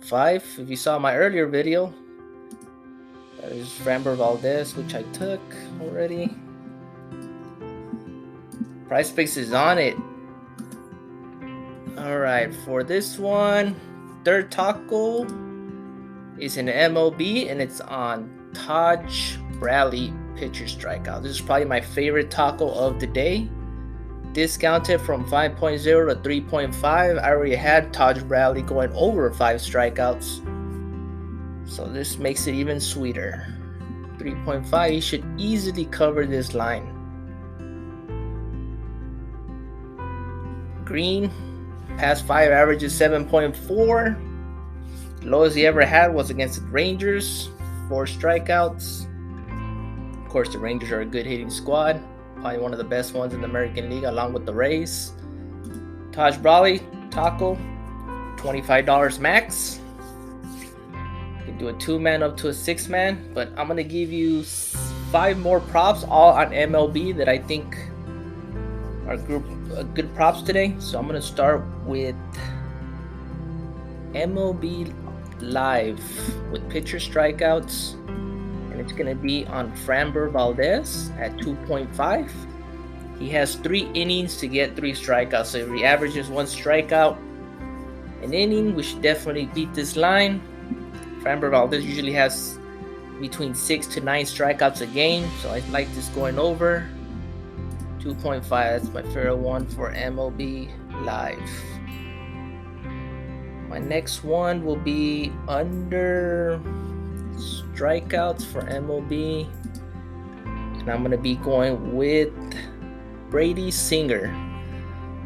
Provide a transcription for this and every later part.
2.5. If you saw my earlier video, that is Framber Valdez, which I took already. Price Picks is on it. All right, for this one, third taco is in MLB, and it's on Taj Bradley pitcher strikeout. This is probably my favorite taco of the day. Discounted from 5.0 to 3.5. I already had Taj Bradley going over 5 strikeouts, so this makes it even sweeter. 3.5, he should easily cover this line. Green, past 5 averages 7.4. Lowest he ever had was against the Rangers, 4 strikeouts. Of course, the Rangers are a good hitting squad, probably one of the best ones in the American League, along with the Rays. Taj Bradley, taco, $25 max. You can do a 2-man up to a 6-man, but I'm going to give you 5 more props, all on MLB, that I think are good props today. So I'm going to start with MLB Live with pitcher strikeouts, and it's going to be on Framber Valdez at 2.5. He has 3 innings to get 3 strikeouts, so if he averages 1 strikeout an inning, we should definitely beat this line. Framber Valdez usually has between 6 to 9 strikeouts a game, so I like this going over. 2.5, that's my favorite one for MLB Live. My next one will be under strikeouts for MLB, and I'm going to be going with Brady Singer.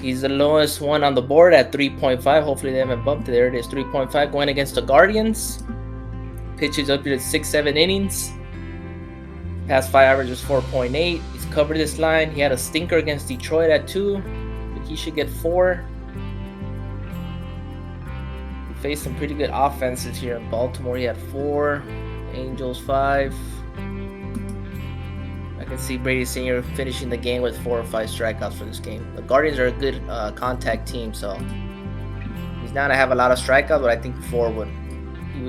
He's the lowest one on the board at 3.5. Hopefully they haven't bumped it. There it is, 3.5, going against the Guardians. Pitches up to 6-7 innings. Past 5 averages 4.8. He's covered this line. He had a stinker against Detroit at 2, but he should get 4. He faced some pretty good offenses here in Baltimore. He had 4. Angels 5. I can see Brady Singer finishing the game with 4 or 5 strikeouts for this game. The Guardians are a good contact team, so he's not gonna have a lot of strikeouts, but I think he would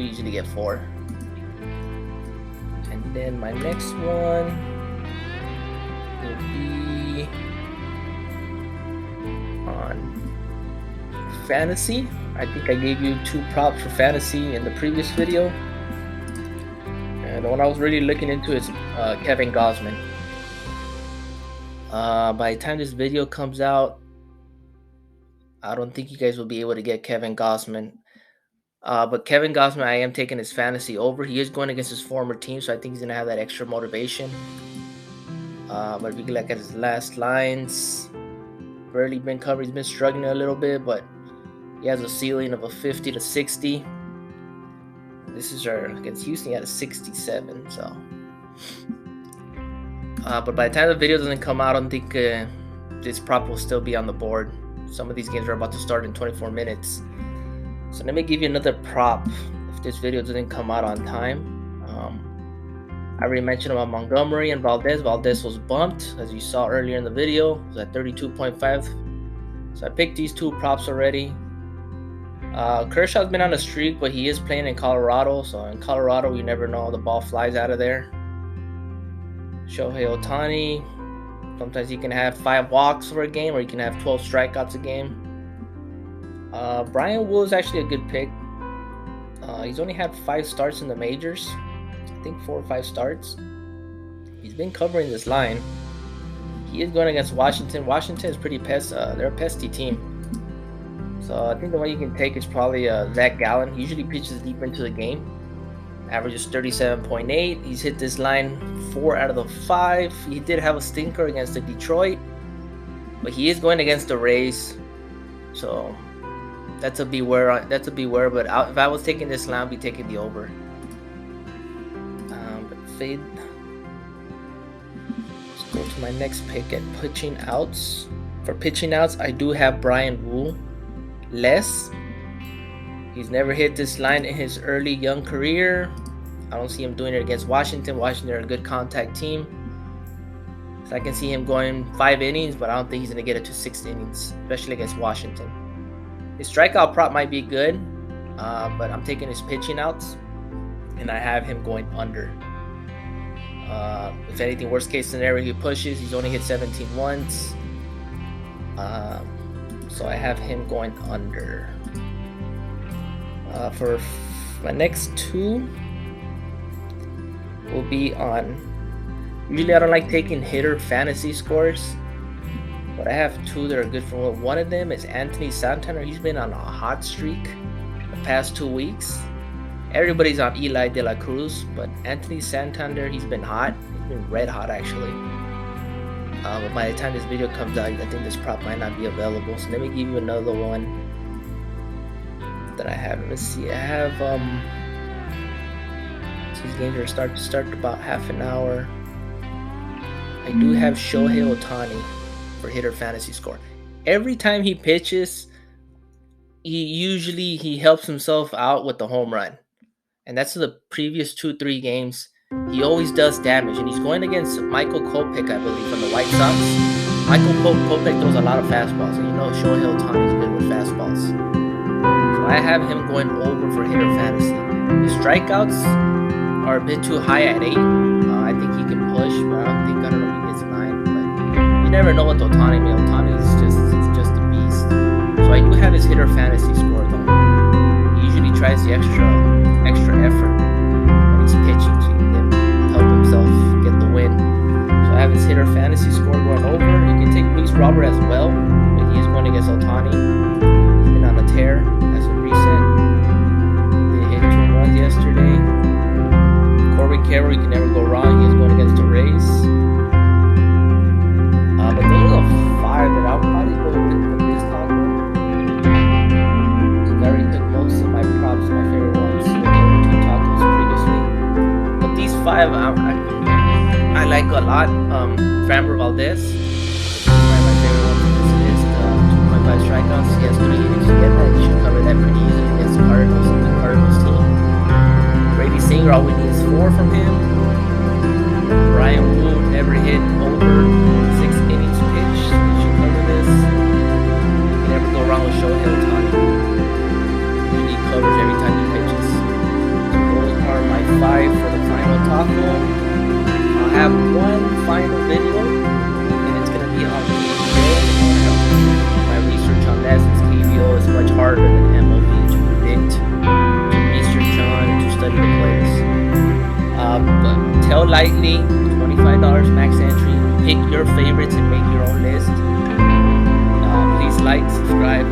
usually get 4. And then my next one will be on fantasy. I think I gave you 2 props for fantasy in the previous video. And the one I was really looking into is Kevin Gausman. By the time this video comes out, I don't think you guys will be able to get Kevin Gausman. But Kevin Gausman, I am taking his fantasy over. He is going against his former team, so I think he's going to have that extra motivation. But if you look at his last lines, barely been covered. He's been struggling a little bit, but he has a ceiling of a 50 to 60. This is against Houston, he had a 67. So, but by the time the video doesn't come out, I don't think this prop will still be on the board. Some of these games are about to start in 24 minutes. So let me give you another prop if this video doesn't come out on time. I already mentioned about Montgomery and Valdez. Valdez was bumped, as you saw earlier in the video. It was at 32.5. So I picked these 2 props already. Kershaw's been on a streak, but he is playing in Colorado. So in Colorado, you never know, the ball flies out of there. Shohei Ohtani, sometimes he can have 5 walks for a game, or he can have 12 strikeouts a game. Brian Wool is actually a good pick. He's only had 5 starts in the majors. I think 4 or 5 starts. He's been covering this line. He is going against Washington. Washington is pretty they're a pesty team. So I think the one you can take is probably Zach Gallen. He usually pitches deep into the game. Averages 37.8. He's hit this line 4 out of the 5. He did have a stinker against the Detroit, but he is going against the Rays. So that's a beware. But if I was taking this line, I'd be taking the over. But fade. Let's go to my next pick at pitching outs. For pitching outs, I do have Brian Wool. He's never hit this line in his early young career. I don't see him doing it against Washington. Washington are a good contact team. So I can see him going 5 innings, but I don't think he's going to get it to 6 innings, especially against Washington. His strikeout prop might be good. but I'm taking his pitching outs, and I have him going under. If anything, worst case scenario, he pushes. He's only hit 17 once. So I have him going under. For my next two will be on. Usually I don't like taking hitter fantasy scores, but I have two that are good for one of them is Anthony Santander. He's been on a hot streak the past 2 weeks. Everybody's on Eli De La Cruz, but Anthony Santander, he's been hot. He's been red hot, actually. But by the time this video comes out, I think this prop might not be available. So let me give you another one that I have. Let's see. I have these games are start about half an hour. I do have Shohei Ohtani for hitter fantasy score. Every time he pitches, he helps himself out with the home run. And that's the previous 2-3 games. He always does damage. And he's going against Michael Kopech, I believe, from the White Sox. Michael Kopech throws a lot of fastballs. And you know Shohei Ohtani is good with fastballs. So I have him going over for hitter fantasy. His strikeouts are a bit too high at 8. I think he can push, but I don't know if he gets 9. But you never know what Ohtani means. Ohtani is just a beast. So I do have his hitter fantasy score, though. He usually tries the extra effort when he's pitching, so he can help himself get the win. So I have his hitter fantasy score going over. You can take Luis Robert as well, but he is going against Ohtani. He's been on a tear as of recent. They hit 2 runs yesterday. Corbin Carroll, you can never go wrong. He is going against the Rays. But those are the 5 that I'll probably go with this taco. I already took most of my props, my favorite ones. But these 5 I like a lot. Framber Valdez, my favorite one from this list. 2.5 strikeouts. He has 3 innings. You get that. You should cover that pretty easily against the Cardinals team. Brady Singer, all we need is 4 from him. Ryan Wood never hit over 6 innings pitched. You should cover this. You can never go wrong with Shohei Ohtani. He covers every time he pitches. Those are my 5 for the final taco. I'll have one final video, and it's going to be on KBO. My research on that, since KBO is much harder than MLB to predict, to research on, to study the players. But tell lightly, $25 max entry. Pick your favorites and make your own list. Please like, subscribe.